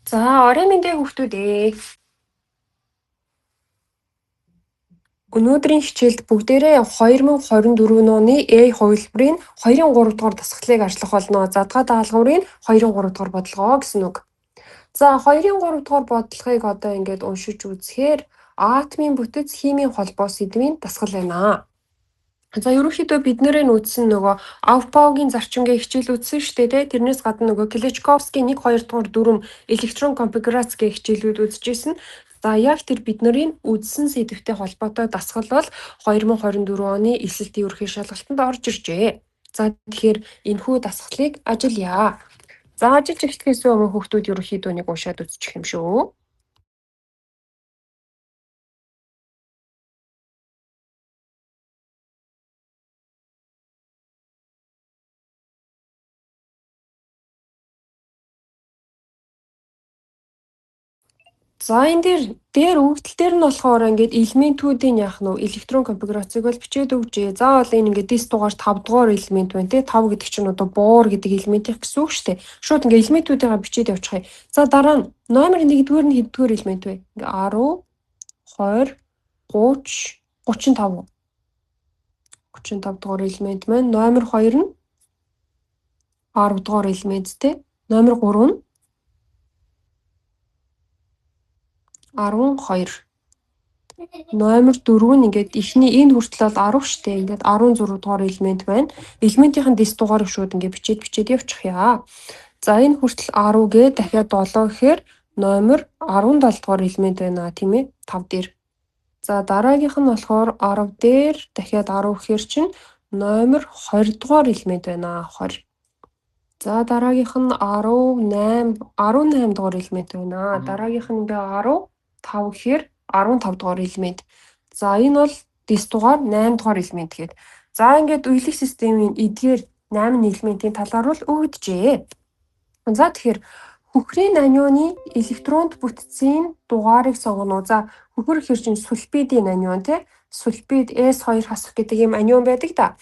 За, орой мэндэ хүүхдүүд ээ. Өнөөдрийн хичээлд бүгдээрээ 2024 оны A хувилбарын 2-ын 3 дугаар дасгалыг ажиллах болно. Задгаа даалгаврын 2-ын 3 дугаар бодлого гэсэн үг. За, 2-ын 3 дугаар бодлогыг одоо ингээд уншиж үзэхээр атомын бүтэц химийн холбоо сэдвийн дасгал байна. За, ерөнхийдөө бид нэрээ үзсэн нөгөө Aufbau-гийн зарчингээ хичээл үзсэн шүү дээ. Тэрнээс гадна нөгөө Кличковскийн 1 2 дугаар дүрм электрон конфигурацгийн хичээлүүд үзчихсэн. За, яг тэр бидний үзсэн сэдвтэй холбоотой дасгал бол 2024 оны эсэлтийн ерөнхий шалгалтанд орж иржээ. За, тэгэхээр энэхүү дасгалыг ажиллая. За, ажиллаж эхлэхээс өмнө хүүхдүүд ерөнхийдөө нэг уншаад үзчих юм шүү. За энэ дээр өгдөл дээр нь болохоор ингээд элементүүдийн яах нь электрон конфигурацийг бол бичээд өгчээ. Заавал энэ ингээд дис дугаар 5 дугаар элемент байна те. 5 гэдэг чинь одоо буур гэдэг элементийн гэсэн үг шүү дээ. Шууд ингээд элементүүдээ бичээд явуучих юм. За дараа нь номер 1-р нь хэддүгээр элемент вэ? Ингээ 10, 20, 30, 35. 35 дугаар элемент маань. Номер 2 нь 10 дугаар элемент те. Номер 3 нь 12. Номер 4 нь ингээд эхний энэ хүртэл бол 10 штэ. Ингээд 16 дугаар элемент байна. Элементийн дис дугаарыг шууд ингээд бичээд явуучих яа. За энэ хүртэл 10 гээ дахиад 7 гэхээр номер 17 дугаар элемент байна тийм ээ 5 дээр. За дараагийнх нь болохоор 10 дээр дахиад 10 гэхээр чинь номер 20 дугаар элемент байна 20. За дараагийнх нь 18 дугаар элемент байна. Дараагийнх нь ингээ 15 гэхээр 15 дугаар элемент. За энэ бол дис дугаар 8 дугаар элемент гээд. За ингээд үеийн системийн эдгээр 8 элементийн талаар бол өгдөжээ. За тэгэхээр хөхрийн аниуны электронд бүтцийн дугаарыг сонгоно. За хөхөр гэхэр чинь сульфидийн аниун тий. Сульфид S2 хасах гэдэг юм аниун байдаг да.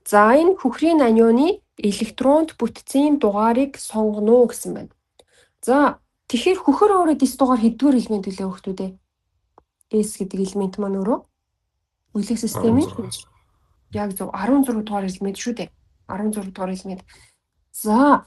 За энэ хөхрийн аниуны электронд бүтцийн дугаарыг сонгоно гэсэн байна. За тэгэхээр хөхөр өөрөө дис дугаар хэддүгээр элемент үлээ хүүхдүүд ээ? S гэдэг элемент маань өөрөө үеийн системийн яг зөв 16 дугаар элемент шүү дээ. 16 дугаар элемент. За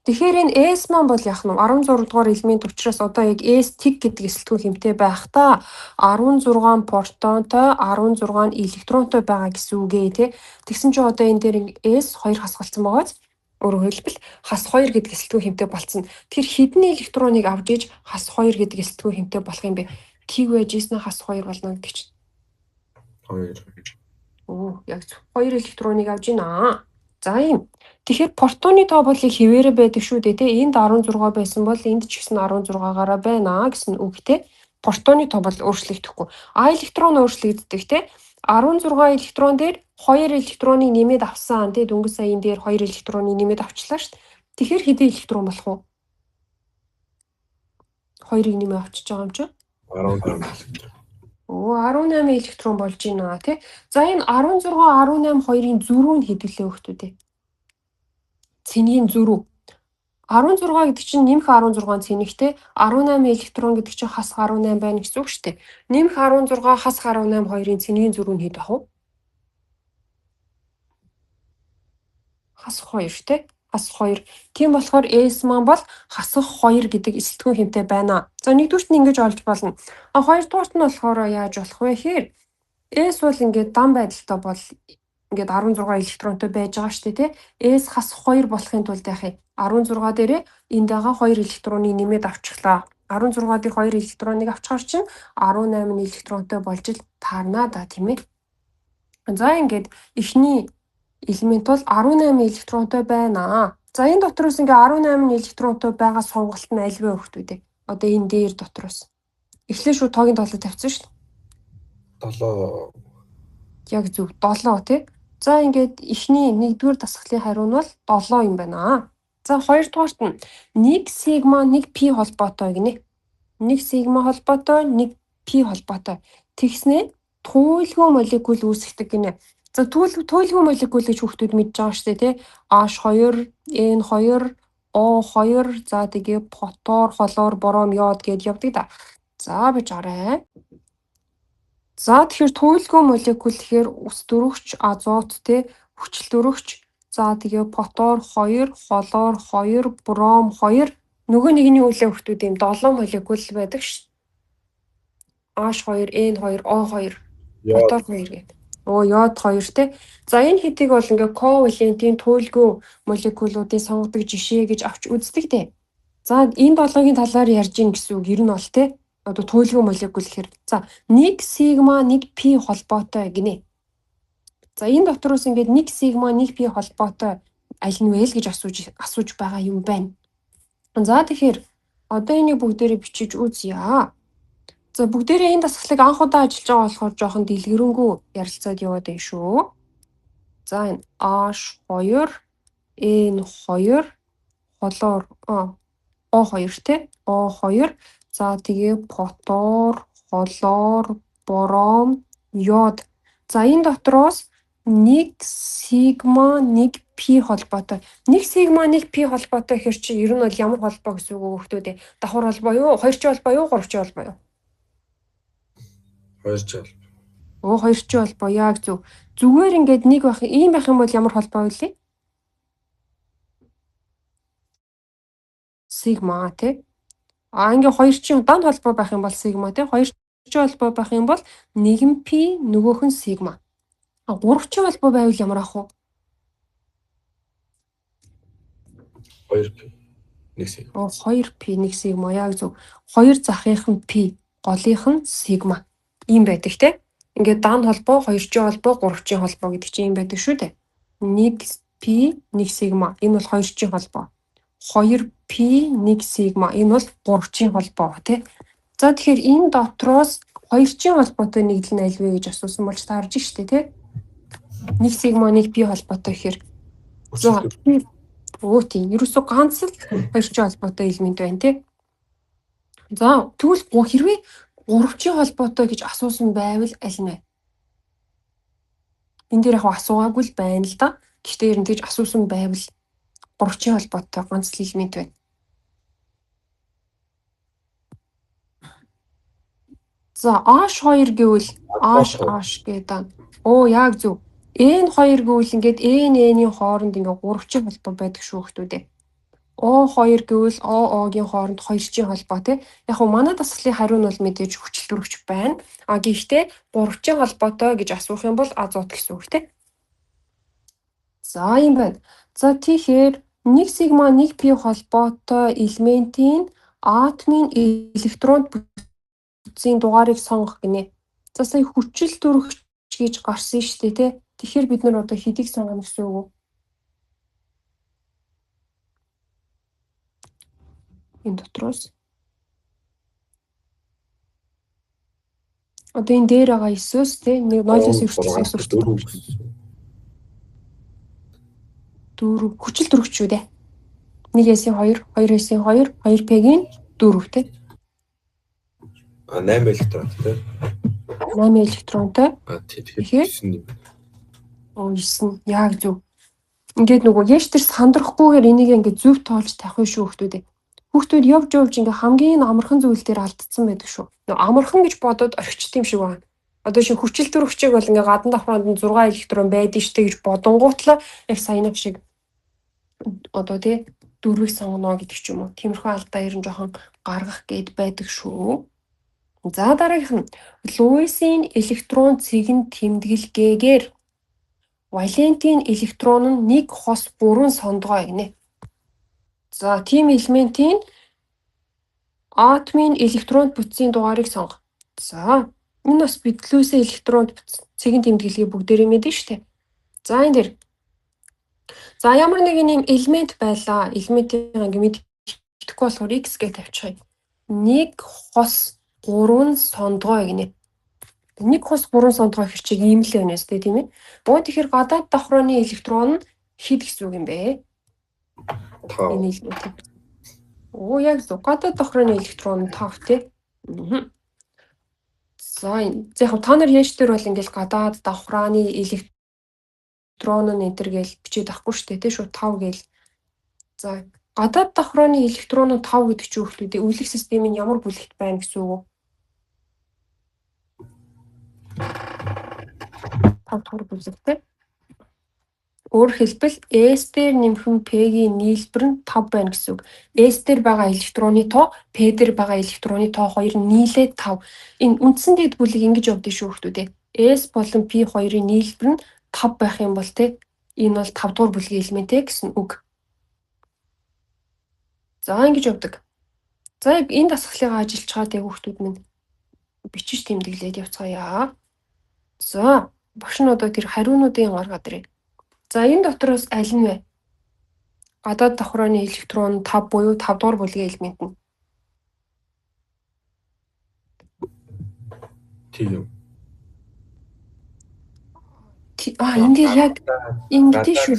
тэгэхээр энэ S маань бол яах нь 16 дугаар элемент учраас одоо яг S тэг гэдэг эсэлтгүүн хэмтэй байх та 16 протонтой 16 электронтой байгаа гэсэн үгээ тий. Тэгсэн чинь одоо энэ дээр S 2 хасгалцсан байгааз өөрөөр хэлбэл хас 2 гэдэг эсэлтгүүн хэмтэй болцсон. Тэр хэдэн электроныг авч иж хас 2 гэдэг эсэлтгүүн хэмтэй болох юм бэ? Тэг байж ийснэ хас 2 болно гэдэг чинь. 2. Оо яг 2 электроныг авж гинэ. За юм. Тэгэхээр протоны тоо бол хэвээрээ байдаг шүү дээ тий. Энд 16 байсан бол энд ч гэсэн 16-аараа байна гэсэн үг тий. Протоны тоо бол өөрчлөгдөхгүй. А электрон өөрчлөгддөг тий. 16 электрон дээр 2 электроныг нэмээд авсан тий. Дөнгөж сая энэ дээр 2 электроныг нэмээд авчлаа шүү дээ. Тэгэхээр хэдэн электрон болох вэ? 2-ыг нэмээд авчиж байгаа юм чи? 18. Оо 18 электрон болж байна тий. За энэ 16 18 2-ын зөрүү нь хэдвэлээ хүүхдүүд ээ? Цэнгийн зөрүү. 16 гэдэг чинь нэмэх 16 цэнэгтэй 18 электрон гэдэг чинь хас 18 байна гэсэн үг шүү дээ. Нэмэх 16 хас 18 2-ын цэнгийн зөрүү нь хэд ах вэ? Хас 2 тий. Хас 2. Тийм болохоор S маань бол хасах 2 гэдэг эсэлтгүүн хэмтэй байна. За нэгдүгürt нь ингэж олж болно. А хоёрдугаарт нь болохоор яаж болох вэ гэхээр S бол ингээд дан байдалтай бол ингээд 16 электронтой байж байгаа шүү дээ тий. S хас 2 болохын тулд яах юм? 16 дээрээ энд байгаа 2 электроныг нэмээд авчихлаа. 16 дээр 2 электроныг авчихар чинь 18 электронтой болж л таарна да тийм ээ. За ингээд эхний элемент бол 18 электронтой байна. За энэ дотроос ингээ 18 электронтой байгаа сонголт нь аль вэ хүүхдүүд ээ? Одоо энэ дээр дотроос. Эхлээ шууд тоогийн толгой тавьсан шүү дээ. 7. Яг зөв 7 тий. За ингээд эхний 1-р дасгалын хариу нь бол 7 юм байна. За хоёрдугаарт нь 1 сигма 1 пи холбоотой гинэ. 1 сигма холбоотой 1 пи холбоотой. Тэгснээ туйлгүй молекул үүсгдэг гинэ. За туйлгүй молекул гэж хүүхдүүд мэдж байгаа шүү дээ тий. H2, N2, O2 за тэгээ фотор, холоор, бором, йод гэд явдаг да. За бич арай. За тэгэхээр туйлгүй молекул гэхээр ус дөрөгч азот те хүчил дөрөгч. За тэгээ фотор 2, холоор 2, бром 2 нөгөө нэгний үлээ хөхтүүд юм 7 молекул байдаг ш. H2, N2, O2, фотор 2 гэдэг. Йод 2 те. За энэ хэдийг бол ингээ ковалентийн туйлгүй молекулуудын сонгодог жишээ гэж авч үздэг те. За энэ 7-гийн талаар ярьж гин гэсэн үг ер нь бол те. Одоо туйлгүй молекул гэхээр за 1 сигма 1 пи холбоотой гинэ. За энэ дотроос ингээд 1 сигма 1 пи холбоотой аль нь вэ л гэж асууж байгаа юм байна. За тэгэхээр одоо энийг бүгдээрээ бичиж үзье. За бүгдээрээ энэ дасгалыг анх удаа ажиллаж байгаа болохоор жоохон дэлгэрэнгүй ярилцаад яваад байна шүү. За энэ H2 N2 холоор O2 те O2 за тэгээ фотор, холоор, бором, йод. За энэ дотроос 1 сигма 1 пи холбоотой. 1 сигма 1 пи холбоотой гэхэр чи ер нь бол ямар холбоо гэсэн үг хөөхдөө давхар холбоо юу? 2 ч холбоо юу? 3 ч холбоо юу? 2 ч холбоо. 2 ч холбоо яг зөв. Зүгээр ингээд нэг байх ийм байх юм бол ямар холбоо вэ? Сигма те. Ингээ 2 чинь данд холбоо байх юм бол сигма те. 2 ч холбоо байх юм бол 1 пи нөгөөх нь сигма. 3 ч холбоо байвал ямар ах вэ? 2 пи 1 сигма. 2 пи 1 сигма яг зөв. 2 захынх нь пи, голынх нь сигма. Ийм байдаг те. Ингээ данд холбоо, 2 ч холбоо, 3 ч холбоо гэдэг чинь ийм байдаг шүү дээ. 1 пи 1 сигма. Энэ бол 2 ч холбоо. 2 пи 1 сигма. Энэ бол 3 ч холбоо тий. За тэгэхээр энэ дотроос 2 ч холбоотой нэгдэл нь аль вэ гэж асуусан болж таарж штэ тий. 1 сигма 1 пи холбоотой гэхээр за тийм ерөөсөө ганц л 2 ч холбоотой элемент байна тий. За тэгвэл хэрвээ 3 ч холбоотой гэж асуусан байвал аль нь вэ? Энэ дээр яг асуугаагүй л байна л да. Гэхдээ ер нь тэгж асуусан байвал 3 ч холбоотой ганц л элемент байна. За H2 гэвэл H гэдэг. Яг зөв. N2 гэвэл ингээд N-ийн хооронд ингээд 3 ч холбоо байдаг шүү хөөхдөө. O2 гэвэл OO-гийн хооронд 2 ч холбоо тий. Яг нь манай дасгалын хариу нь бол мэдээж хүчил дөрөвч байна. Гэхдээ 3 ч холбоотой гэж асуух юм бол азот гэсэн үг тий. За юм байна. За тэгэхээр 1 сигма 1 пи холбоотой элементийн атомын электронд бүтцийн дугаарыг сонгох гинэ. За сая хүчил дөрөвч гэж гарсан шүү дээ тий. Тэгэхээр бид нар одоо хэдийг сонгоно гэсэн үг вэ? Энэ дотроос одоо энэ дээр байгаа 9-өөс тий 0-оос өртсөн гэсэн. 4 хүчил дөрөвч шүү дээ. 1-ээс 2, 2-ээс 2, 2 пегийн 4 тий. 8 электронтой. 8 электронтой. Тэгэхээр 9 яг зөв. Ингээд нөгөө яш тэр сандрахгүйгээр энийг ингээд зөв тоолж тавих шүү хөөхдөө. Хүүхдүүд явж ингээ хамгийн амархан зүйл дээр алдсан байдаг шүү. Амархан гэж бодоод орхичт юм шиг байна. Одоо шинэ хүчил дөрөвчийг бол ингээ гадна давхранд 6 электрон байдаг штэ гэж бодонгуутлаа яг саяны шиг одоо тий 4-ийг сонгоно гэдэг ч юм уу. Тиймэрхүү алдаа ер нь жоохон гаргах гээд байдаг шүү. За дараагийнх нь Луисийн электрон цэгэн тэмдэглэгээгээр валентийн электрон нь нэг хос бүрэн сондгоо гинэ. За тийм элементийн атомын электронд бүтцийн дугаарыг сонго. За энэ бас бидлүүсээ электронд цэгэн тэмдэглэгээ бүгдээрээ мэдэн штэ. За энэ дэр за ямар нэгэн юм элемент байлаа. Элементийн ингээ мэдэхгүй болохоор x гэж тавьчихъя. Нэг хос 3 сондгоо гинэ. Нэг хос 3 сондгоо хэр чиг ийм л байна сте тийм ээ. Тэгэхээр гадаад давхрооны электрон нь хэд гэсэн үг юм бэ? Энэ элемент. Яг зөв. Гадаад давхрооны электрон нь 5 тий. За яг та нар яаж тэр бол ингээл гадаад давхрааны электрон нь энтер гээл бичээд авахгүй штэ тий шүү 5 гээл. За Гадаад давхрооны электронууд 5 гэдэг чинь хүүхдүүдээ үлэх системийн ямар бүлэгт байна гэсэн үг үү? 5 дахь бүлэгтэй. Өөрөөр хэлбэл S дээр нэмхэн P-ийн нийлбэр нь 5 байна гэсэн үг. S дээр байгаа электроны тоо, P дээр байгаа электроны тоо хоёр нь нийлээд 5. Энэ үндсэн дэд бүлэг ингэж явдаг шүү хүүхдүүдээ. S болон P хоёрын нийлбэр нь 5 байх юм бол те энэ бол 5 дугаар бүлгийн элемент гэсэн үг. За ингэж явдаг. За энэ дасгалыг ажиллаж байгаа те хүүхдүүд минь бичиж тэмдэглээд явцгаая. За багш нь одоо тэр хариунуудын гаргаад ирээ. За энэ дотроос аль нь вэ? Гадаад давхрооны электрон 5 буюу 5 дугаар бүлгийн элемент нь. Тийм. Энд яг ингэдэж шүү.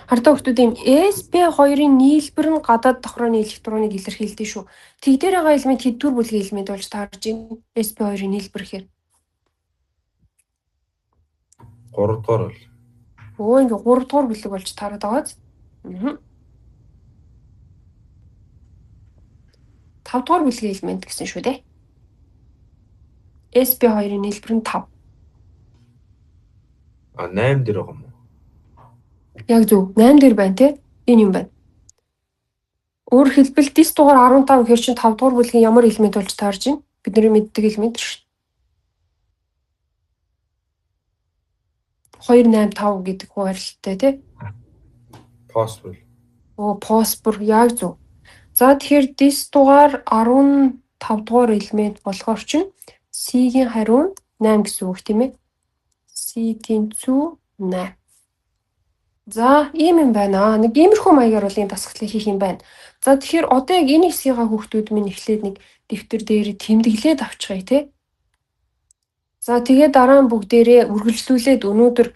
Хардаа хүүхдүүд юм SP2-ын нийлбэр нь гадаад давхрооны электроныг илэрхийлдэг шүү. Тэг дээр байгаа элемент хэддүгээр бүлгийн элемент болж таарж байна? SP2-ын нийлбэр гэхээр 3 дугаар бол. Ингээ 3 дугаар бүлэг болж таараад байгааз. 5 дугаар бүлгийн элемент гэсэн шүү дээ. SP2-ын нийлбэр нь 5. 8 дээр байгаа юм уу? Яг зөв. 8 дээр байна те. Энэ юм байна. Өөрөөр хэлбэл дис дугаар 15 гэхэр чинь 5 дугаар бүлгийн ямар элемент болж таарж байна? Бидний мэддэг элемент шүү. 285 гэдэг хуваарлалтай тий. Фосфор. Фосфор яг зөв. За тэгэхээр дис дугаар 15 дугаар элемент болохоор чинь C-ийн хариу 8 гэсэн үг тийм ээ. C тэнцүү 8. За ийм юм байна. Нэг иймэрхүү маягаар бол энэ дасгалыг хийх юм байна. За тэгэхээр одоо яг энэ хэсгийг хүүхдүүд минь эхлээд нэг дэвтэр дээр тэмдэглээд авчихъя тий. За тэгээд дараа нь бүгдээрээ үргэлжлүүлээд өнөөдөр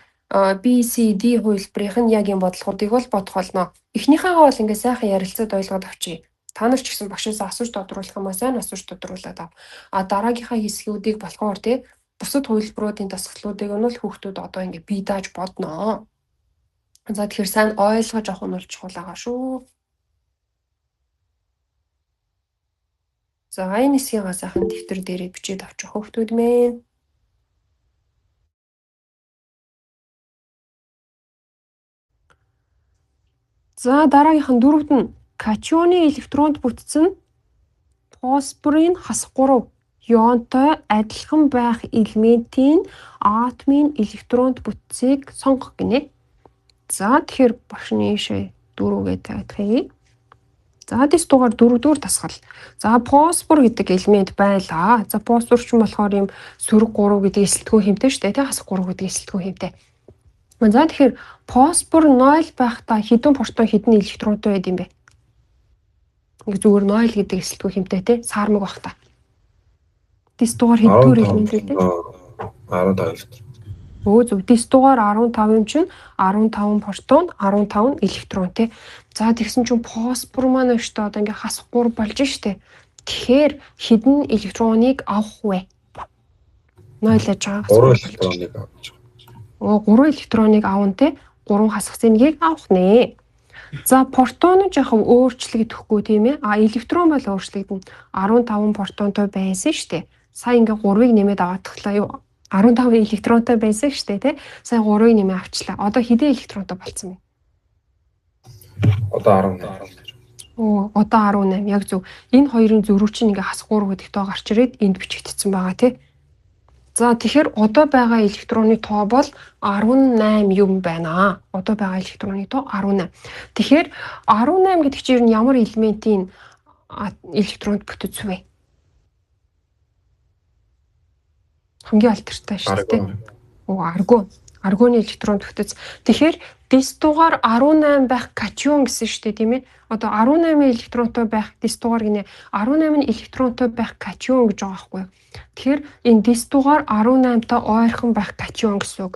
B, C, D хувилбарынх нь яг юм бодлогуудыг бол бодох болно. Эхнийхээгээ бол ингээд сайхан ярилцаад ойлгоод авчия. Та нар ч гэсэн багшаас асууж тодруулах юм аа сайн асууж тодруулаад ав. Дараагийнхаа хэсгүүдийг болохоор тий бусад хувилбаруудын дасгалуудыг нь бол хүүхдүүд одоо ингээд бие дааж бодноо. За тэгэхээр сайн ойлгож авах нь бол чухал байгаа шүү. За энэ хэсгийг сайхан дэвтэр дээрээ бичиж авчих хүүхдүүд мэн. За дараагийнх нь дөрөвд нь катионы электронд бүтсэн фосфорын хас 3 ионтой адилхан байх элементийн атомын электронд бүтцийг сонгох гинэ. За тэгэхээр багшны шээ 4-гээ тавьчихъя. За дис дугаар 4-р дасгал. За фосфор гэдэг элемент байлаа. За фосфор ч юм болохоор юм сөрөг 3 гэдэг эсэлтгүү хэмтэй шүү дээ. Хас 3 гэдэг эсэлтгүү хэмтэй. За тэгэхээр фосфор 0 байхдаа хэдэн протон хэдэн электронтой байд юм бэ? Ингээ зүгээр 0 гэдэг эсэлтгүү хэмтэй те саармаг байхдаа. Дис дугаар хэддүгээр элемент вэ? 15. Өө зөв. Дис дугаар 15 юм чинь 15 протон 15 электрон те. За тэгсэн чинь фосфор маань өштэй одоо ингээ хас 3 болж штэ. Тэгэхээр хэдэн электроныг авах вэ? 0 лэж байгаа. 3 электроныг авч. 3 электроныг авна те 3 хасах зэмгийг авах нэ. За протон нь жоохон өөрчлөгдөхгүй тийм ээ. Электрон бол өөрчлөгдөн 15 протонтой байсан шүү дээ. Сая ингээ 3-ыг нэмээд аваадахлаа юу? 15 электронтой байсан шүү дээ тий. Сая 3-ыг нэмээ авчлаа. Одоо хэдэн электронтой болцсон бэ? Одоо 18. Одоо 18 яг зөв. Энэ хоёрын зөрүү чинь ингээ хас 3 гэдэг тоо гарч ирээд энд бичигдсэн байгаа тий. За тэгэхээр одоо байгаа электроны тоо бол 18 юм байна. Одоо байгаа электроны тоо 18. Тэгэхээр 18 гэдэг чинь ямар элементийн электронд бүтц вэ? Хамгийн алдартай шүү дээ. Аргоны электронд бүтц. Тэгэхээр дис дугаар 18 байх катион гэсэн шүү дээ тийм ээ. Одоо 18 электронтой байх дис дугаар гинэ 18 электронтой байх катион гэж байгаа байхгүй юу? Тэгэхээр энэ дис дугаар 18-тай ойрхон байх катион гэсэн үг.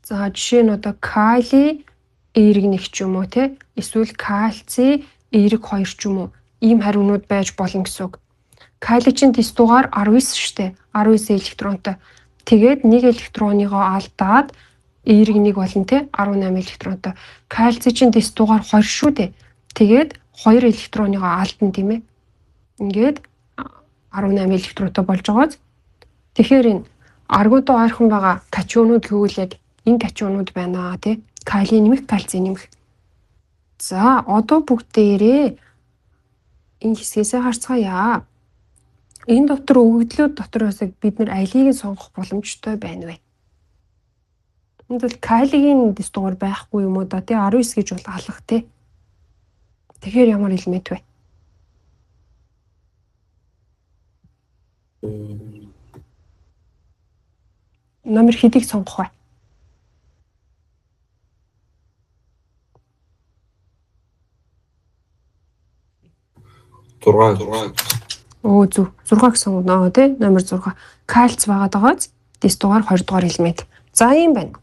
За жишээ нь одоо кали эерэг 1 ч юм уу те эсвэл кальци эерэг 2 ч юм уу ийм хариунууд байж болно гэсэн үг. Кали чинь дис дугаар 19 шүү дээ. 19 электронтой. Тэгээд 1 электроныгоо алдаад эерэг 1 болно те 18 электронтой. Кальци чинь дэс дугаар 2 шүү дээ. Тэгээд 2 электроныгоо алдна тийм ээ. Ингээд 18 электронтой болж байгааз. Тэгэхээр энэ аргуудаа ойрхон байгаа катионууд гэвэл яг энэ катионууд байна аа тий. Калий нэмэх, кальций нэмэх. За одоо бүгдээрээ энэ хэсгээсээ харцгаая. Энэ дотор өгөгдлүүд дотроос бид нар алийг сонгох боломжтой байна вэ? Энд бол калигийн дэс дугаар байхгүй юм уу да тий 19 гэж бол алах тий. Тэгэхээр ямар элемент вэ? Номер хэдийг сонгох вэ? Оо зүг 6 гэсэн үг нөө тий номер 6 кальц байгаад байгааз дэс дугаар 20 дугаар элемент. За юм байна.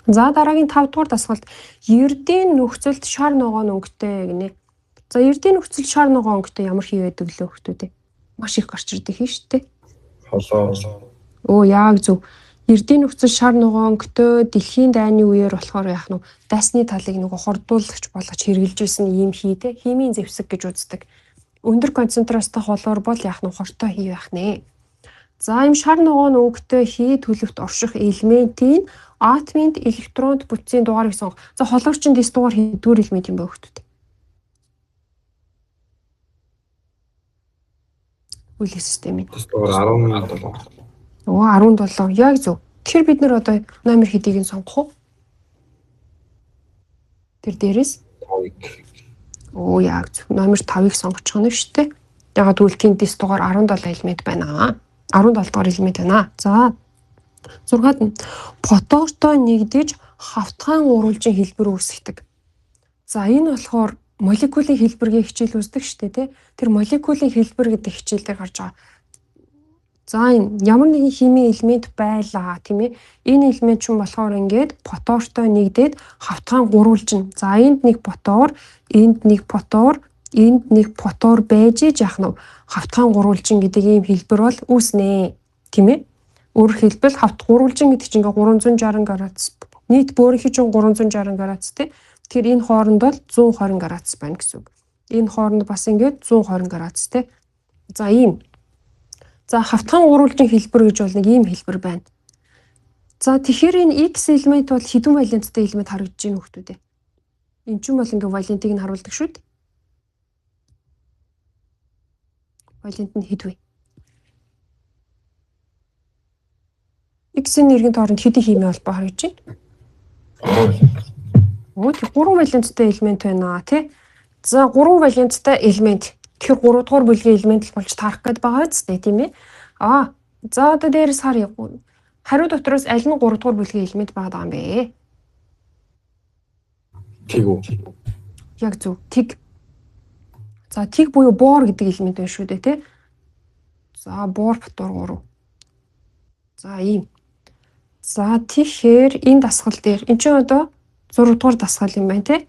За дараагийн 5 дугаар дасгалт ердийн нөхцөлд шар ногоон өнгөтэй гинэ. За ердийн нөхцөлд шар ногоон өнгөтэй ямар хий байдаг лөө хөлтүүдээ. Маш их гарч ирдэг хин шүү дээ. Холоо. Оо яг зөв. Ердийн нөхцөл шар ногоон өнгөтэй дэлхийн дайны үеэр болохоор яах нь дайсны талыг нөгөө хордуулагч болгож хэрглэж исэн ийм хий те химийн зэвсэг гэж үздэг. Өндөр концентрацтай холоор бол яах нь хортой хий байх нэ. За ийм шар ногоон өнгөтэй хий төлөвт орших элементийн атомын электронд бүтцийн дугаарыг сонгох. За холоорчин дэс дугаар хэдвэр элемент юм бэ хөлтүүд? Үйл системийн. Дэс дугаар 17. Оо 17 яг зөв. Тэгэхээр бид нар одоо номер хэдийг нь сонгох уу? Тэр дээрээс 5. Оо яг зөв. Номер 5-ыг сонгочих нь шүү дээ. Ягаад гэвэл тэнд дэс дугаар 17 элемент байна. 17 дугаар элемент байна. За 6-ад нь фотоортой нэгдэж хавтгаан уруулжин хэлбэр үүсгдэг. За энэ болохоор молекулын хэлбэргийн хичээл үздэг шүү дээ тий. Тэр молекулын хэлбэр гэдэг хичээл дээр гарч байгаа. За энэ ямар нэгэн химийн элемент байлаа тийм ээ. Энэ элемент ч юм болохоор ингээд фотоортой нэгдээд хавтгаан гурвалжин. За энд нэг фотоор, энд нэг фотоор, энд нэг фотоор байж яах нь хавтгаан гурвалжин гэдэг ийм хэлбэр бол үүснэ тийм ээ. Өөрөөр хэлбэл гурвалжин гэдэг чинь ингээ 360 градус. Нийт бөөрийнхий чинь 360 градус тий. Тэгэхээр энэ хооронд бол 120 градус байна гэсэн үг. Энэ хооронд бас ингээд 120 градус тий. За ийм. За хавтгаан гурвалжин хэлбэр гэж бол нэг ийм хэлбэр байна. За тэгэхээр энэ X элемент бол хэдэн валенттай элемент харагдаж байна хүүхдүүд ээ. Энд чинь бол ингээ валентыг нь харуулдаг шүү дээ. Валент нь хэд вэ? X-ийн нэргийн тооронд хэдэн химийн холбоо харагдаж байна? Оо тэр 3 валенттай элемент байна тий. За 3 валенттай элемент. Тэгэхээр 3 дугаар бүлгийн элемент л болж таарах гээд байгаа зү тийм ээ. За одоо дээрээс харъя. Хариу дотроос аль нь 3 дугаар бүлгийн элемент байгаа юм бэ? Тэг үү. Яг зөв. Тэг. За тэг буюу боор гэдэг элемент байна шүү дээ тий. За боор фотор 3. За ийм. За тэгэхээр энэ дасгал дээр эн чинь одоо 6 дугаар дасгал юм байна тий.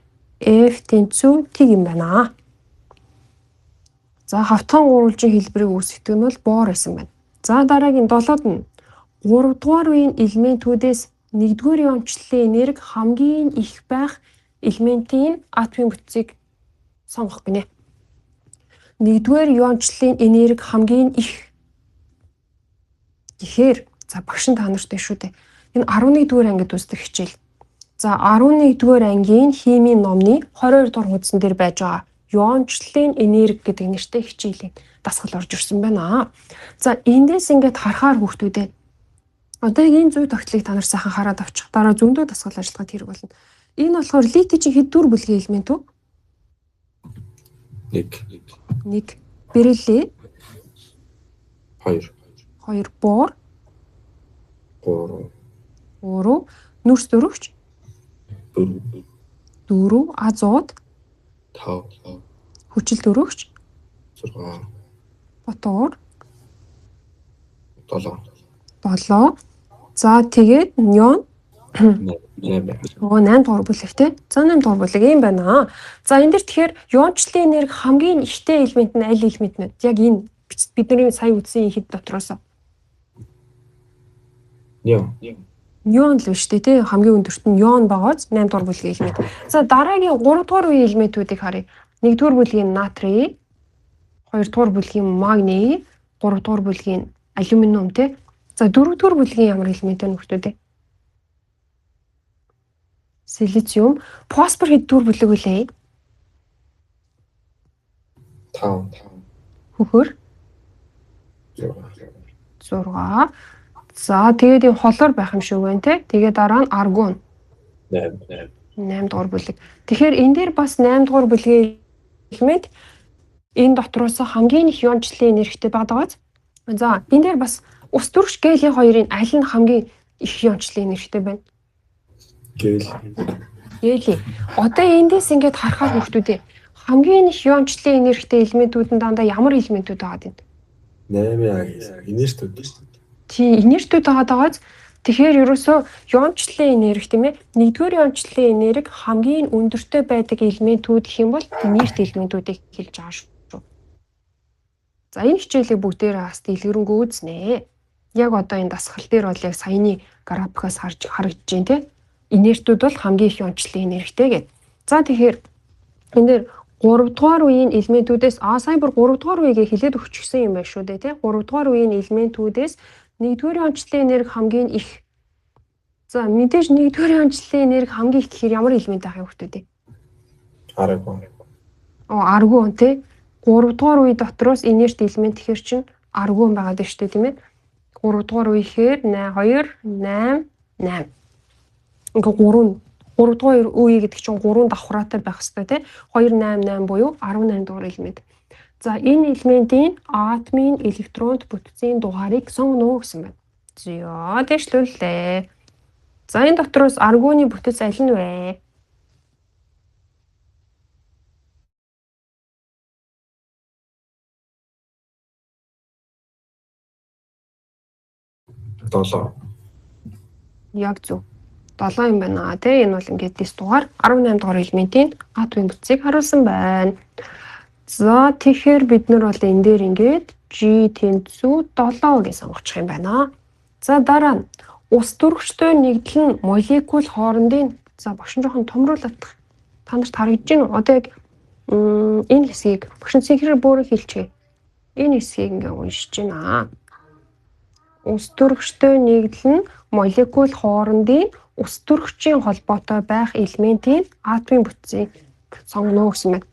F тэнцүү тэг юм байна. За хавтгаан гурвалжин хэлбэрийг үүсгдэг нь бол боор байсан байна. За дараагийн 7-д нь 3 дугаар үеийн элементүүдээс 1-р иончлалын энерги хамгийн их байх элементийн атомын бүтцийг сонгох гинэ. 1-р иончлалын энерги хамгийн их. Тэгэхээр за багш та нартай шүү дээ. Энэ 11-р ангид үздэг хичээл. За 11-р ангийн химийн номны 22 дугаар хуудсан дээр байж байгаа иончлалын энерги гэдэг нэртэй хичээлийн дасгал орж ирсэн байна. За эндээс ингээд харахаар хүүхдүүдээ одоо энэ зүй тогтлыг та нар сайхан хараад авчих. Дараа зөндөө дасгал ажиллагаанд хэрэг болно. Энэ болохоор литий чинь хэд дүр бүлгийн элемент вэ? 1. Бериллий 2. 2 бор 3. Нүрс дөрөвч 4. азот 5. хүчил дөрөвч 6. фотор 7. За тэгээд неон 8. 8 дугаар бүлэг тий. За 8 дугаар бүлэг юм байна. За энэ дэр тэгэхээр иончлалын энерги хамгийн ихтэй элемент нь аль элемент нь? Яг энэ бидний сая үзсэн хэд дотроос? Неон. Неон л биш тий хамгийн өндөрт нь неон байгааз 8 дугаар бүлгийн элемент. За дараагийн 3 дугаар үеийн элементүүдийг харъя. 1 дугаар бүлгийн натрий, 2 дугаар бүлгийн магний, 3 дугаар бүлгийн алюминиум тий. За 4 дугаар бүлгийн ямар элемент вэ нөхдүүд ээ? Силициум, фосфор хэд дугаар бүлэг үлээ? 5. Хөхөр 6. За тэгээд юм холоор байх юм шиг байна тий. Тэгээд дараа нь аргон 8 дугаар бүлэг. Тэгэхээр энэ дээр бас 8 дугаар бүлгийн элемент энэ дотроос хамгийн их иончлалын энергитэй байгааз. За энэ дээр бас ус төрөгч гелийн хоёрын аль нь хамгийн их иончлалын энергитэй байна? Гели. Одоо эндээс ингээд харахаар хүмүүстэй хамгийн их иончлалын энергитэй элементүүд нь дандаа ямар элементүүд байгаа вэ? 8 инертүүд шүү дээ. Тий, инертүүд байгааз тэгэхээр ерөөсөө иончлалын энерги тийм ээ. Нэгдүгээр иончлалын энерги хамгийн өндөртэй байдаг элементүүд гэх юм бол инерт элементүүдийг хэлж байгаа шүү. За энэ хичээлийг бүгдээрээ бас дэлгэрэнгүй үзнэ. Яг одоо энэ дасгал дээр бол яг саяны графикаас харагдаж байна тийм. Инертүүд бол хамгийн их иончлалын энергитэй гэдэг. За тэгэхээр энэ дээр 3 дугаар үеийн элементүүдээс сая бүр 3 дугаар үеийг хэлээд өгчихсэн юм байна шүү дээ тий. 3 дугаар үеийн элементүүдээс 1-р иончлалын энерги хамгийн их. За мэдээж 1-р иончлалын энерги хамгийн их гэхээр ямар элемент байх юм хөлтөө? Аргон. Аргон тий. 3 дугаар үе дотроос инерт элемент гэхэр чинь аргон байгаад байна шүү дээ тийм ээ. 3 дугаар үе гэхээр 2 8 8. Ингээ 3 дугаар үе гэдэг чинь 3 давхраатай байх хэрэгтэй тий. 2 8 8 буюу 18 дугаар элемент. За энэ элементийн атомын электронд бүтцийн дугаарыг сонгоно гэсэн байна. Зөө дэвшлүүллээ. За энэ дотроос аргоны бүтэц аль нь вэ? Яг зөв. 7 юм байна тий. Энэ бол ингээд 9 дугаар 18 дугаар элементийн атомын бүтцийг харуулсан байна. За тэгэхээр бид нар бол энэ дээр ингээд G тэнцүү 7 гэж сонгочих юм байна. За дараа нь ус төрөгчтэй нэгдэл нь молекул хоорондын за багш жоохон томруулах та нарт харагдаж байна уу? Одоо яг энэ хэсгийг багш синхрээр буурах хэлчихье. Энэ хэсгийг ингээд уншиж байна. Ус төрөгчтэй нэгдэл нь молекул хоорондын ус төрөгчийн холбоотой байх элементийн атомын бүтцийг сонгоно гэсэн байна.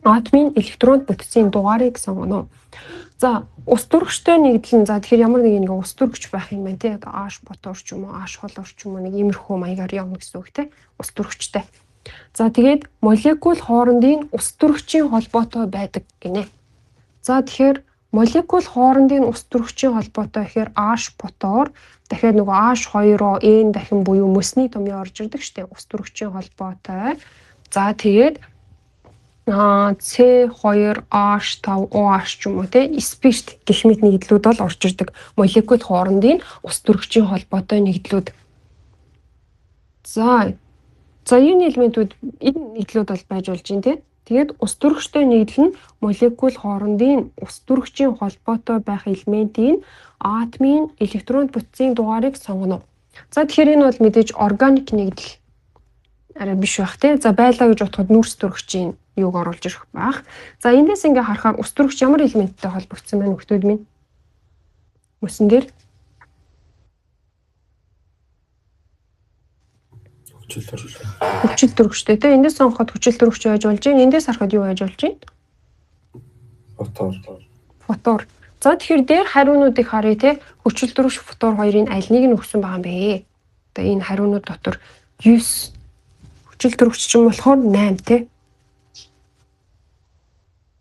Атомын электронд бүтцийн дугаарыг сонгоно. За ус төрөгчтэй нэгдэл нь за тэгэхээр ямар нэг ус төрөгч байх юм байна тий. H ботор ч юм уу, H холор ч юм уу нэг иймэрхүү маягаар явна гэсэн үг тий. Ус төрөгчтэй. За тэгээд молекул хоорондын ус төрөгчийн холбоотой байдаг гинэ. За тэгэхээр молекул хоорондын ус төрөгчийн холбоотой гэхээр H ботор дахиад нөгөө H2O N дахин буюу мөсний томьёо орж ирдэг штеп ус төрөгчийн холбоотой. За тэгээд C2H5OH ч юм уу те спирт гэх мэт нэгдлүүд бол орж ирдэг молекул хоорондын ус төрөгчийн холбоотой нэгдлүүд. За энэ элементүүд энэ нэгдлүүд бол байж болж байна те. Тэгээд ус төрөгчтэй нэгдэл нь молекул хоорондын ус төрөгчийн холбоотой байх элементийн атомын электронд бүтцийн дугаарыг сонгоно. За тэгэхээр энэ бол мэдээж органик нэгдэл арай биш байх тий. За байлаа гэж бодоход нүүрс төрөгчийн юуг оруулж ирэх байх. За эндээс ингээ харахаар ус төрөгч ямар элементтэй холбогдсон байна хөлтүүд минь? Мөсөн дээр хүчил төрөгчтэй тий. Эндээс сонгоход хүчил төрөгч байж болж байна. Эндээс харахад юу байж болж байна? Фотор. За тэгэхээр дээр хариунуудыг харъя тий. Хүчил төрөгч фотор хоёрын аль нэг нь өгсөн байгаа юм бэ? Одоо энэ хариунууд дотор 9 хүчил төрөгч ч юм болохоор 8 тий.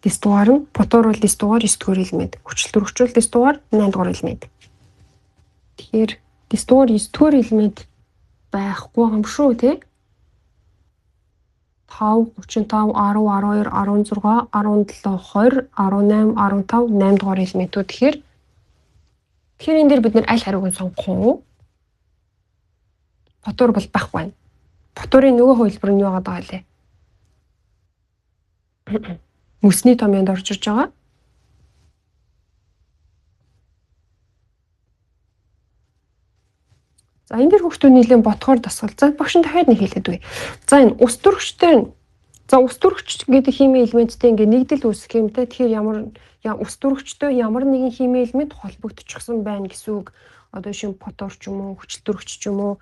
Дис дугаар нь фотор бол дис дугаар 9 дугаар элемент. Хүчил төрөгч бол дис дугаар 8 дугаар элемент. Тэгэхээр дис дугаар 9 дугаар элемент байхгүй юм шүү тий. 5, 35, 10, 12, 16, 17, 20, 18, 15, 8 дугаар элементүүд тэгэхээр энэ дээр бид нэр аль хариуг нь сонгох уу? Фотор бол байхгүй байна. Фоторын нөгөө хувилбар нь юу байгаа лээ? Мөсний томьёонд орж ирж байгаа. За энэ дэр хүүхдүүд нэлээд ботхоор дасгал. За багш нь дахиад нэг хэлээд үгүй. За энэ ус төрөгчтэй ус төрөгч гэдэг химийн элементтэй ингээ нэгдэл үүсэх юм те. Тэгэхээр ус төрөгчтэй ямар нэгэн химийн элемент холбогдчихсан байна гэсэн үг. Одоо шин фотор ч юм уу, хүчил төрөгч ч юм уу,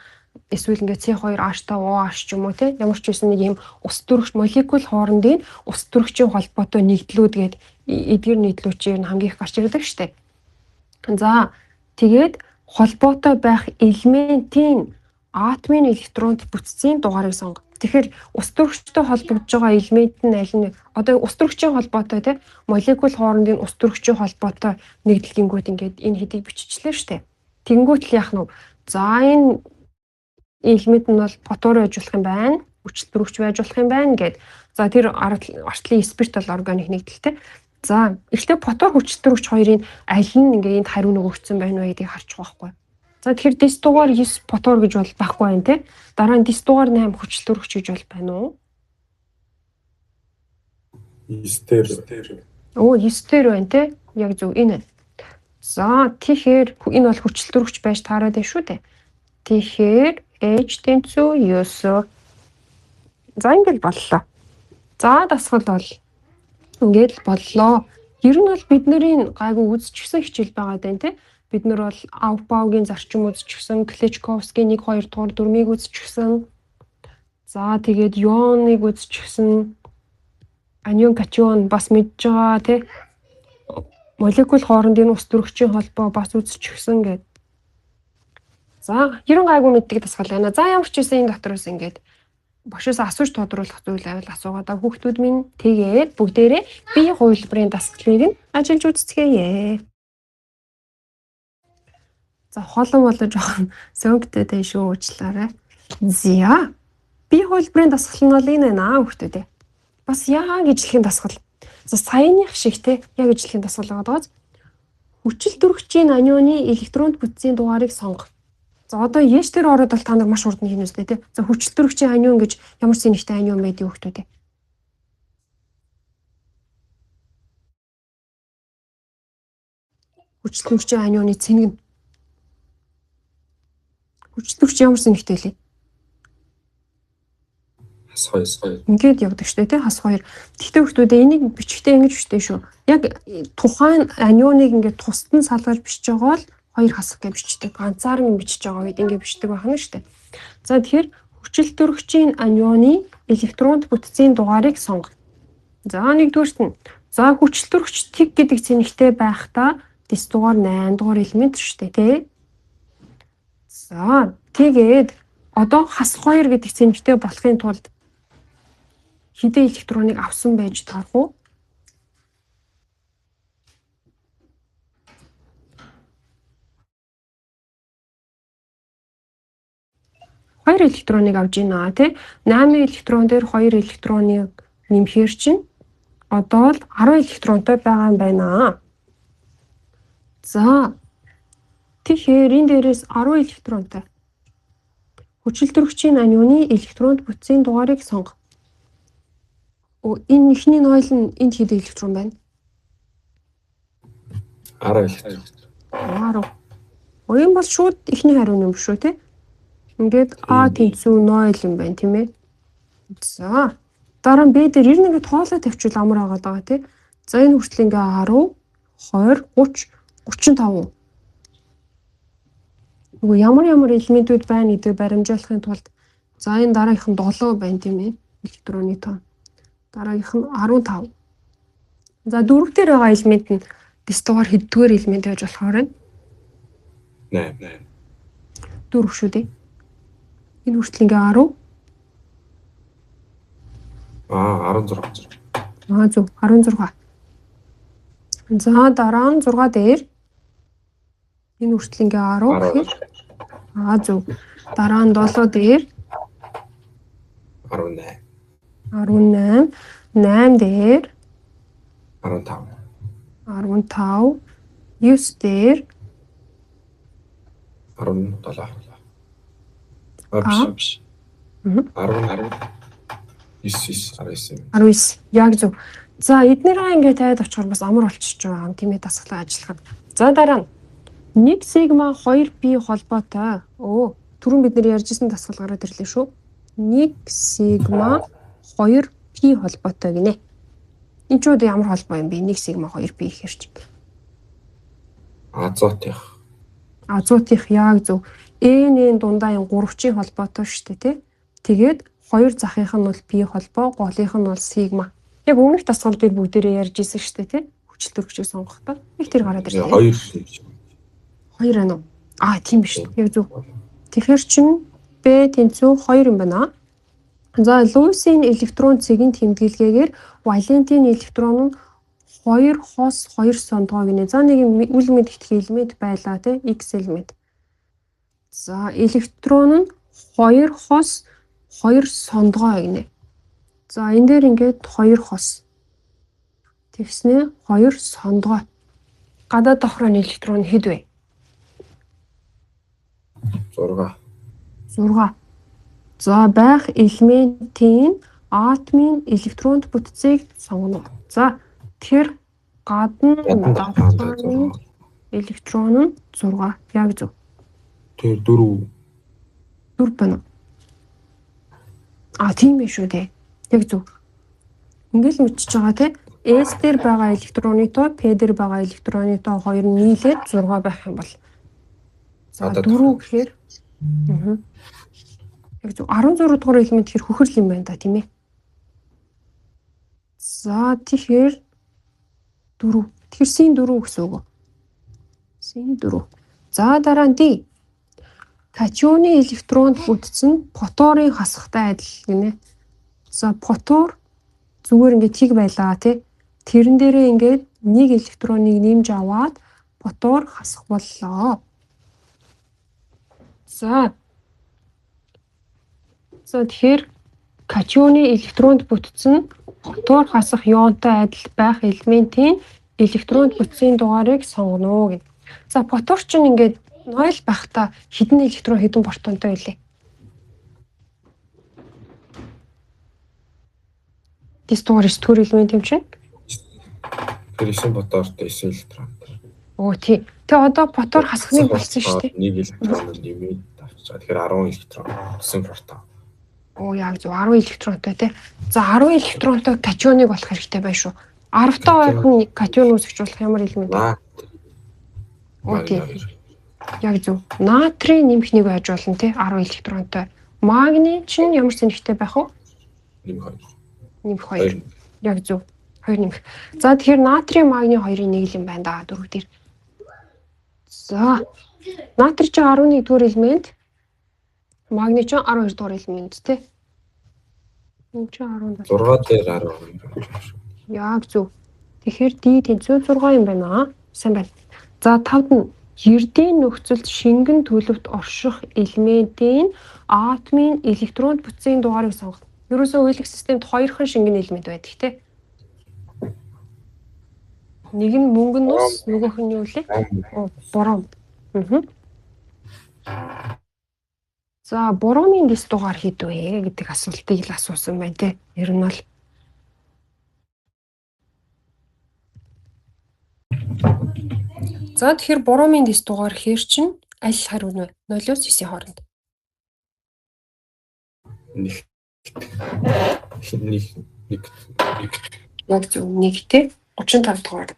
эсвэл ингээ C2H5OH ч юм уу те. Ямар ч байсан нэг юм ус төрөгч молекул хоорондын ус төрөгчийн холбоотой нэгдлүүд гээд эдгээр нийтлүүчээр нь хамгийн их гарч ирдэг штеп. За тэгээд холбоотой байх элементийн атомын электронд бүтцийн дугаарыг сонго. Тэгэхээр ус төрөгчтэй холбогдож байгаа элемент нь аль нь одоо ус төрөгчийн холбоотой те молекул хоорондын ус төрөгчийн холбоотой нэгдэлгингүүд ингээд энэ хэдийг биччихлээ штэ. Тэгэнгүүт л яах нь вэ? За энэ элемент нь бол фотор байж болох юм байна. Хүчил төрөгч байж болох юм байна гэд. За тэр артлын спиртал органик нэгдэлтэй. За эхлээд фотор хүчил төрөгч хоёрын аль нь ингээд энд хариу нөгөөгдсөн байна вэ гэдгийг харчих واخгүй. За тэгэхээр дис дугаар 9 фотор гэж бол байхгүй байна те. Дараа нь дис дугаар 8 хүчил төрөгч гэж бол байна уу? 9 дээр. Оо 9 дээр байна те. Яг зөв энэ. За тэгэхээр энэ бол хүчил төрөгч байж таараад байна шүү дээ. Тэгэхээр H тэнцүү 9. За ингээд боллоо. За дасгал бол ингээд боллоо. Ер нь бол бидний гайгүй үзчихсэн хичээл байгаа даа те. Бид нар бол Аупаугийн зарчим үзчихсэн, Клечковскийн 1 2 дугаар дүрмийг үзчихсэн. За тэгээд Йоныг үзчихсэн. Анион катион бас мэдж байгаа тий. Молекул хоорондын ус төрөгчийн холбоо бас үзчихсэн гэдэг. За 90 гайгүй мэддэг дасгал байна. За ямар ч үсэн энэ дотроос ингээд багшаас асууж тодруулах зүйл байвал асуугаад хүүхдүүд минь тэгээд бүгдээрээ бие хувилбарын дасгалыг нь ажиллаж үзцгээе. За холон болоо жоохон сөнгөтэй дээ шүү уучлаарай. Зя. Бие хувилбарын дасгал нь бол энэ байна хүүхдүүдээ. Бас яг ижлэхэн дасгал. За саяных шиг те яг ижлэхэн дасгал байгаа. Хүчил төрөгчийн анионы электронд бүтцийн дугаарыг сонго. За одоо яш дээр ороод бол та нар маш урд нь хийнэ үстэй те. За хүчил төрөгчийн анион гэж ямар сэнэгтэй анион байдгийг хүүхдүүдээ. Хүчил төрөгчийн анионы цэнэг нь хүчил төрөгч ямар сэнэгтэй лээ? Хас 2. Ингээд явдаг штэ тий хас 2. Тэгтээ хүүхдүүдээ энийг бичгтээ ингэж бичтэй шүү. Яг тухайн анионыг ингээд тусад нь салгаж бичиж байгаа бол 2 хасах гэж бичдэг. Ганцаар нь бичиж байгаа үед ингээд бичдэг байна штэ. За тэгэхээр хүчил төрөгчийн анионы электронд бүтцийн дугаарыг сонго. За нэгдүгээрт нь за хүчил төрөгч тэг гэдэг цэнэгтэй байхдаа дис дугаар 8 дугаар элемент штэ тий. За тэгээд одоо хас 2 гэдэг цэнэгтэй болохын тулд хэдэн электроныг авсан байж таарах уу? Хоёр электроныг авж ийна тий. 8 электрон дээр 2 электроныг нэмэхээр чинь одоо л 10 электронтой байгаа юм байна. За тэгэхээр энэ дээрээс 10 электронтой хүчил төрөгчийн анионы электронд бүтцийн дугаарыг сонго. Энэ ихний нойл нь энд хэдэн электрон байна? 10 электрон. 10. Энэ бол шууд ихний хариу юм шүү тий. Ингээд А тэнцүү 0 юм байна тийм ээ. За дараа нь Б дээр 91 тоолоо тавьчихвал амар байгаа тий. За энэ хүртэл ингээ 10, 20, 30, 35. Нөгөө ямар элементүүд байна гэдэг баримжуулахын тулд за энэ дараагийнх нь 7 байна тийм ээ. Электроны тоо. Дараагийнх нь 15. За дөрөв дээр байгаа элемент нь дис дугаар хэддүгээр элемент байж болохоор байна? 8. Дөрөв шүү дээ. Энэ хүртэл ингээ 10. 16. Зөв 16. За дараа нь 6 дээр энэ хүртэл ингээ 10 гэхээр зөв. Дараа нь 7 дээр 18. 18, 8 дээр 15. 15, 9 дээр 17. Биш. 19. 19. Яг зөв. За эднэрээ ингээд таад очихоор бас амар болчихж байгаа юм тийм ээ дасгалаа ажиллахад. За дараа нь 1 сигма 2 пи холбоотой. түрүүн бид нэр ярьжсэн дасгал гараад ирлээ шүү. 1 сигма 2 пи холбоотой гинэ. Энэ ч үгүй ямар холбоо юм бэ? 1 сигма 2 пи гэхэр чи. Азотих яг зөв. N-ийн дундаа энэ 3-ийн холбоотой шүү дээ, тий. Тэгээд 2 захынх нь бол пи холбоо, голынх нь бол сигма. Яг өмнөх дасгал дээр бүгдээрээ ярьж ирсэн шүү дээ, тий. Хүчил төрөгчийг сонгохдоо. Их тэр гараад ирлээ. 2 байна уу? Тийм биш. Яг зөв. Тэгэхээр чин B тэнцүү 2 юм байна. За Луйсийн электрон цэгийн тэмдэглэгээр валентийн электрон нь 2 хос 2 сондгоо гинэ. За нэг үл мэдэх элемент байлаа тий. X элемент. За электрон нь 2 хос 2 сондгоо гинэ. За энэ дээр ингээд 2 хос. Тэгснэ 2 сондгоо. Гадаад давхрын электрон хэд вэ? 6. За байх элементийн атомын электронд бүтцийг сонгоно. За тэр гадна давхрын электрон нь 6. Яг зөв. Тэр 4 байна. Тийм биш үү те. Яг зөв. Ингээл мэдчихэж байгаа те. S дээр байгаа электроны тоо, P дээр байгаа электроны тоо хоёр нь нийлээд 6 байх юм бол. За 4 гэхээр яг зөв 16 дугаар элемент хэр хөхөрл юм байна да тийм ээ. За тэгэхээр 4. Тэгэхээр син 4 гэсэн үг. Син 4. За дараа нь D. Катионы электронд бүтцэн фотонын хасахтай адил гинэ. За фотон зүгээр ингээд тиг байлаа тий. Тэрэн дээрээ ингээд нэг электроныг нэмж аваад фотон хасах боллоо. За тэгэхээр катионы электронд бүтцэн фотон хасах ионтой адил байх элементийн электронд бүтцийн дугаарыг сонгоно гэнэ. За фотон ч ингээд 0 байхдаа хэдэн электрон хэдэн протонтой байлээ? Дис дугаар 9 дугаар элемент юм чинь? Тэр 9 фотонтой 9 электронтой. Тий. Тэгээ одоо фотон хасахныг болсон шүү дээ. Нэг электроныг нэмээд авчаа. Тэгэхээр 10 электрон 9 протон. Яг зөв 10 электронтой тий. За 10 электронтой катионыг болох хэрэгтэй байна шүү. 10 таа ойрхон катион үүсгэж болох ямар элемент вэ? Тий. Яг зөв. Натрийн нэмэх нэг байж болно тий 10 электронтой. Магний чинь ямар сэнэгтэй байх вэ? Нэмэх 2. Яг зөв. 2 нэмэх. За тэгэхээр натрийн магний 2-ын нэг юм байна да 4 дээр. За натрий чинь 11 дугаар элемент. Магний чинь 12 дугаар элемент тий. Энэ чинь 17. 6 дээр 12. Яг зөв. Тэгэхээр D тэнцүү 6 юм байна. Сайн байна. За 5-д нь ердийн нөхцөлд шингэн төлөвт орших элементийн атомын электронд бүтцийн дугаарыг сонгох. Ерөөсөө уйлах системд 2хан шингэн элемент байдаг тий. Нэг нь мөнгөн нус, нөгөөх нь юу вэ? Бором. За боромын дис дугаар хэд вэ гэдэг асуултыг л асуусан байна тий. Ер нь бол За тэгэхээр боромын дис дугаар хээр чинь аль хариу нь вэ? 0-9 хооронд. Нэг. Яг зөв нэг тий 35 дугаар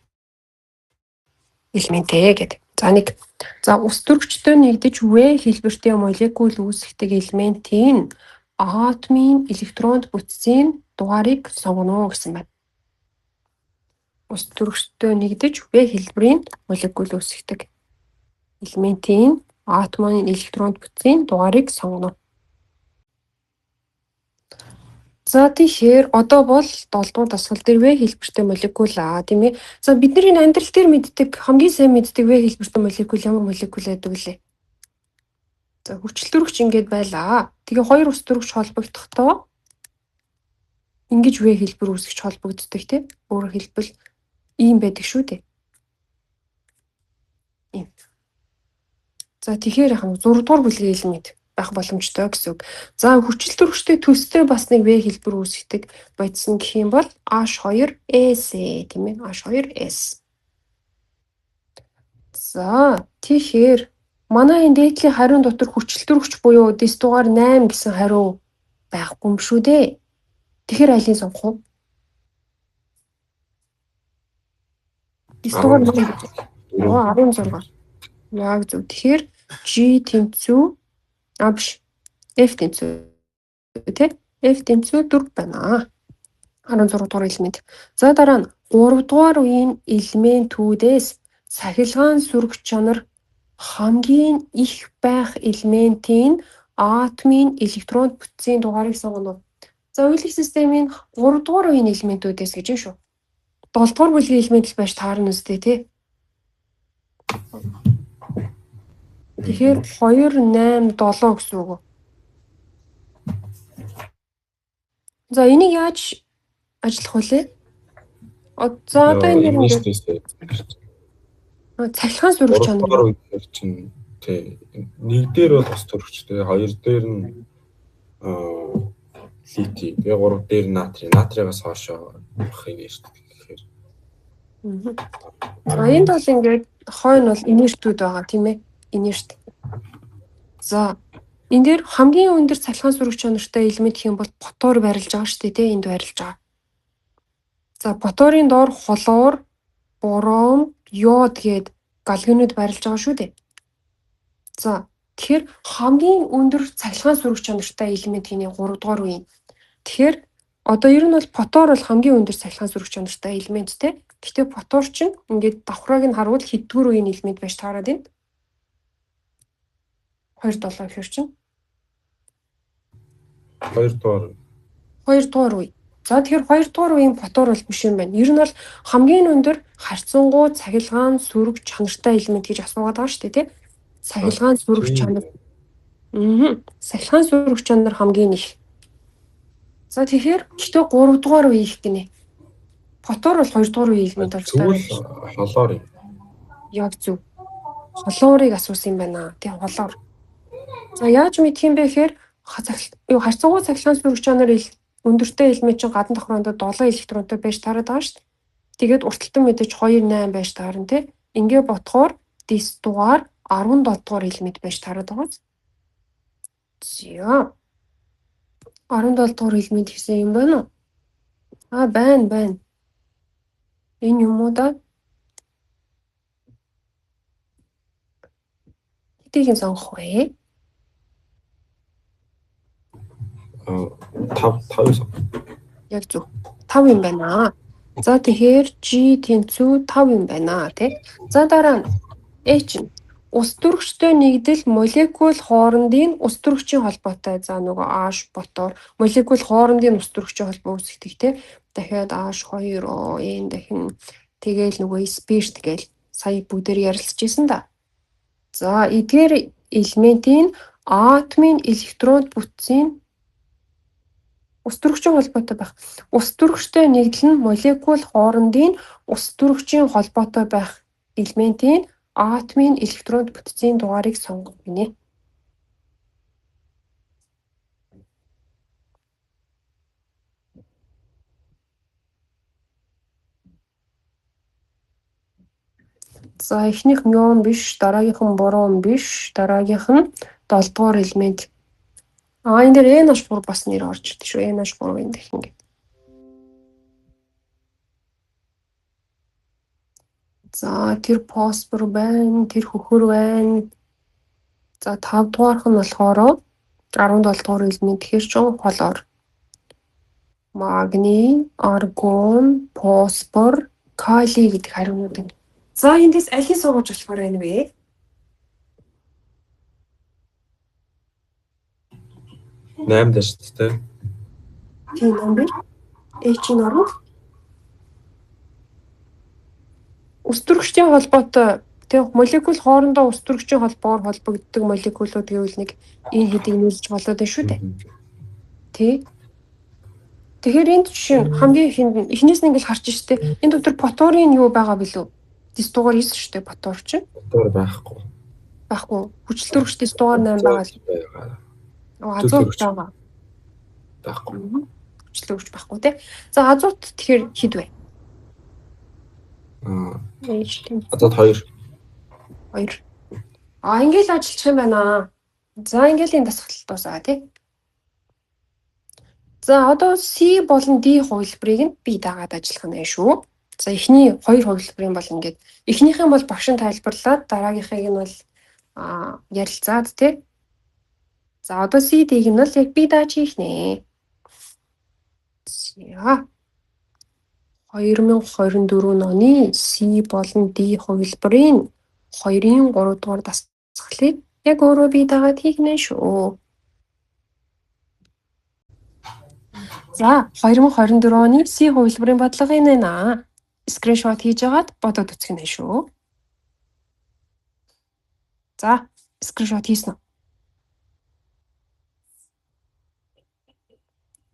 элементээ гэдэг. За нэг. За ус төрөгчтэй нэгдэж V хэлбэртэй молекул үүсгдэг элементийн атомын электронд бүтцийн дугаарыг сонгоно гэсэн байна. Ус төрөгчтэй нэгдэж V хэлбэрийн молекул үүсгдэг элементийн атомын электронд бүтцийн дугаарыг сонгоно. За тэгэхээр одоо бол 7 дугаар дасгал дээр V хэлбэртэй молекул тийм ээ. За бидний амьдрал дээр мэддэг хамгийн сайн мэддэг V хэлбэртэй молекул ямар молекул байдаг вэ? За хүчил төрөгч ингээд байлаа. Тэгээ хоёр ус төрөгч холбогдохдоо ингэж V хэлбэр үүсгэж холбогддог тийм. Өөрөөр хэлбэл ийм байдаг шүү дээ. Ийм. За тэгэхээр яхаа 6 дугаар бүлгийн элемент байх боломжтой гэсэн үг. За хүчил төрөгчтэй төстэй бас нэг V хэлбэр үүсгдэг бодсон гэх юм бол H2S тийм ээ H2S. За тэгэхээр Манай энэ дээдлийн хариун дотор хүчилтөрөгч буюу дэс дугаар 8 гэсэн хариу байхгүй юм шүү дээ. Тэгэхээр алийг сонгох уу? Дэс дугаар 8. 16. Яг зөв. Тэгэхээр G тэнцүү биш. F тэнцүү тий? F тэнцүү 4 байна. 16 дугаар элемент. За дараа нь 3 дугаар үеийн элементүүдээс цахилгаан сүрэг чанар хамгийн их байх элементийн атомын электронд бүтцийн дугаарыг сонгоно. За үйлдэх системийн 3 дугаар үеийн элементүүдээс гэж юм шүү. 7 дугаар бүлгийн элемент байж таарна үстэй тий. Тэгэхээр 2 8 7 гэсэн үг. За энийг яаж ажиллах вүлээ? За одоо энэ цахилгаан сүрэг чанар чинь тий нэг дээр бол бас төрөгчтэй, хоёр дээр нь литий, тэгээ гурав дээр натрий, натригаас хоошоо авахыг ярьдаг гэхээр. Энд бол ингээд хойно бол инертүүд байгаа тийм ээ. Инерт. За энэ дээр хамгийн өндөр цахилгаан сүрэг чанартай элемент гэх юм бол фотор барилж байгаа шүү дээ тий, энд барилж байгаа. За фоторын доор хлор, бором, йод гээд галогенууд барилж байгаа шүү дээ. За тэгэхээр хамгийн өндөр цахилгаан сүрэг чанартай элемент хийнэ 3 дугаар үеийн. Тэгэхээр одоо ер нь бол фотор бол хамгийн өндөр цахилгаан сүрэг чанартай элемент те. Гэхдээ фотор чинь ингээд давхрааг нь харуул хэдгээр үеийн элемент байж таарад байна. 2 7 гэхэр чинь 2 дугаар үе. За тэгэхээр 2 дугаар үеийн фотор бол биш юм байна. Ер нь бол хамгийн өндөр харьцангуй цахилгаан сүрэг чанартай элемент гэж асуугаад байгаа шүү дээ тий. Цахилгаан сүрэг чанар. Цахилгаан сүрэг чанар хамгийн их. За тэгэхээр гэхдээ 3 дугаар үе их гинэ. Фотор бол 2 дугаар үеийн элемент болж байгаа. Холоор. Яг зөв. Холоорыг асуусан юм байна. Тий холоор. За яаж мэдх юм бэ гэхээр харьцангуй цахилгаан сүрэг чанар өндөртэй элемент чинь гадна давхроонд 7 электронтой байж таарад байгаа шүү дээ. Тэгээд урталтан мэдээж 2 8 байж таарна тий. Ингээ ботхоор дэс дугаар 17 дугаар элемент байж таарад байгаа. Зя. 17 дугаар элемент гэсэн юм байна уу? Байна. Энэ юм уу да? Хэдийг сонгох вэ? 5. Яг зөв. 5 юм байна. За тэгэхээр G тэнцүү 5 юм байна тий. За дараа нь H нь ус төрөгчтэй нэгдэл молекул хоорондын ус төрөгчийн холбоотой. За нөгөө H ботор молекул хоорондын ус төрөгчийн холбоо үүсгдэг тий. Дахиад H2O энэ дахин тэгээл нөгөө спирт гээл сая бүгдээр ярилцчихсан да. За эдгээр элементийн атомын электронд бүтцийн ус төрөгчийн холбоотой байх. Ус төрөгчтэй нэгдэл нь молекул хоорондын ус төрөгчийн холбоотой байх элементийн атомын электронд бүтцийн дугаарыг сонгох гинэ. За эхнийх мион биш, дараагийнх нь борон биш, дараагийнх нь 7 дугаар элемент. Энэ дээр NH3 бас нэр орж ирдэ шүү. NH3 энэ гэх ингээд. За тэр фосфор байна, тэр хөхөр байна. За 5 дугаарх нь болохоор 17 дугаар элемент тэгэхээр ч холоор. Магний, аргон, фосфор, калий гэдэг хариунууд байна. За эндээс алийг суугаж болохоор байна вэ? Наймд шүү дээ. Тийм номер. H-ийн орно. Ус төрөгчийн холбоотой тэг молекул хоорондоо ус төрөгчийн холбоогоор холбогддог молекулууд гэвэл нэг энэ хэдийг нийлж болоод байна шүү дээ. Тий. Тэгэхээр энд жишээ нь хамгийн эхнээс нь ингээл харж штэ. Энэ дотор фоторын юу байгаа билүү? Дэс дугаар 9 шүү дээ фотор чинь. Фотор байхгүй. Хүчил төрөгч дэс дугаар 8 байгаа. Азот байгаа. Байхгүй. Хүчил төрөгч байхгүй тий. За азот тэгэхээр хэд вэ? Азот 2. Ингээл ажиллах юм байна. За ингээлийн дасгал дуусаа тий. За одоо C болон D хувилбарыг нь би дагаад ажиллах нь шүү. За эхний хоёр хувилбарын бол ингээд эхнийхэн бол багш нь тайлбарлаад дараагийнхыг нь бол ярилцаад тий. За одоо C D-г нь бол яг би дааж хийх нэ. За 2024 оны C болон D хувилбарын 2-ын 3 дугаар дасгалыг яг өөрөө би дагаад хийх нэ шүү. За 2024 оны C хувилбарын бодлого энэ байна. Скриншот хийж агаад бодоод үзэх нэ шүү. За скриншот хийсэн үү?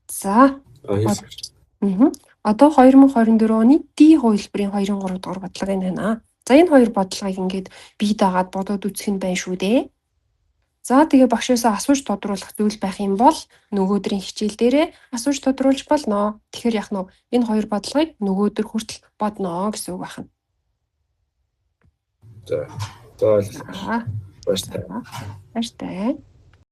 За одоо 2024 оны D хувилбарын 2-ын 3 дугаар бодлого энэ байна. За энэ хоёр бодлогыг ингээд би дагаад бодоод үзэх нь байна шүү дээ. За тэгээ багшаасаа асууж тодруулах зүйл байх юм бол нөгөөдрийн хичээл дээрээ асууж тодруулж болно. Тэгэхээр яах нь энэ хоёр бодлогыг нөгөөдөр хүртэл бодно гэсэн үг байна. За ойлголоо. Баяртай.